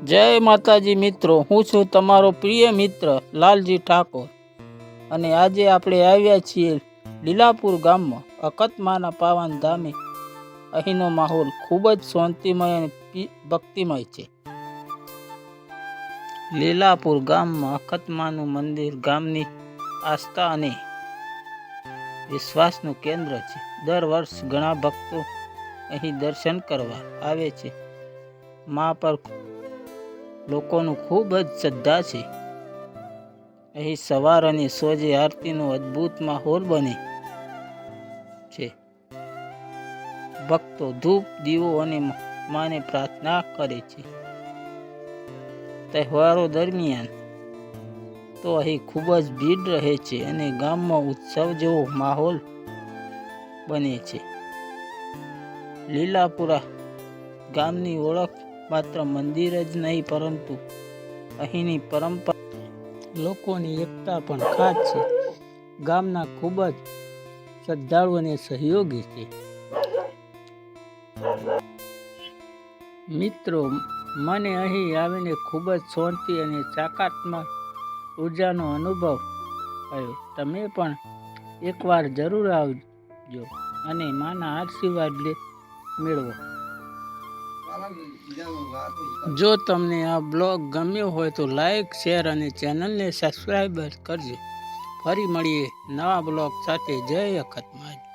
જય માતાજી મિત્રો, હું છું તમારો પ્રિય મિત્ર લાલજી ઠાકોર અને આજે આપણે આવ્યા છીએ લીલાપુર ગામમાં અકતમાના પાવન ધામે. અહીંનો માહોલ ખૂબ જ શાંતિમય અને ભક્તિમય છે. લીલાપુર ગામમાં અકતમાનું મંદિર ગામની આસ્થા અને વિશ્વાસનું કેન્દ્ર છે. દર વર્ષ ઘણા ભક્તો અહીં દર્શન કરવા આવે છે. મા પર લોકોનું ખૂબ જ શ્રદ્ધા છે. અહીં સવાર અને સોજે આરતીનો અદ્ભુત માહોલ બને છે. ભક્તો ધૂપ દીવો અને માને પ્રાર્થના કરે છે. તહેવારો દરમિયાન તો અહીં ખૂબ જ ભીડ રહે છે અને ગામમાં ઉત્સવ જેવો માહોલ બને છે. લીલાપુરા ગામની ઓળખ માત્ર મંદિર જ નહીં, પરંતુ અહીંની પરંપરા, લોકોની એકતા પણ ખાસ છે. ગામના ખૂબ જ શ્રદ્ધાળુ અને સહયોગી છે. મિત્રો, મને અહીં આવીને ખૂબ જ શાંતિ અને સકારાત્મક ઉર્જાનો અનુભવ થયો. તમે પણ એકવાર જરૂર આવજો અને માના આશીર્વાદ મેળવો. જો તમને આ બ્લોગ ગમ્યો હોય તો લાઈક, શેર અને ચેનલને સબસ્ક્રાઈબ કરજો. ફરી મળીએ નવા બ્લોગ સાથે. જય અકતમાં.